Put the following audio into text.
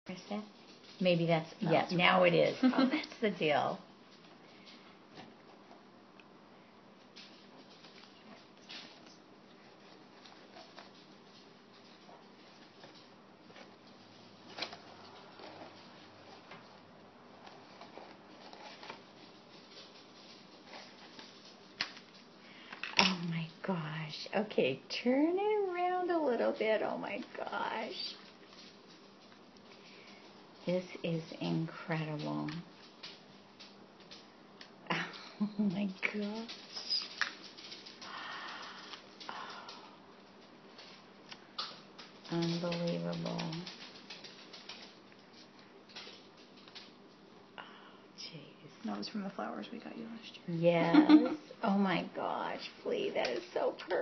Is that? Maybe that's, No, yeah, it's now it is. Oh, that's the deal. Oh my gosh. Okay, turn it around a little bit. Oh my gosh. This is incredible. Oh my gosh. Unbelievable. Oh, jeez. That was from the flowers we got you last year. Yes. Oh my gosh, Flea, that is so perfect.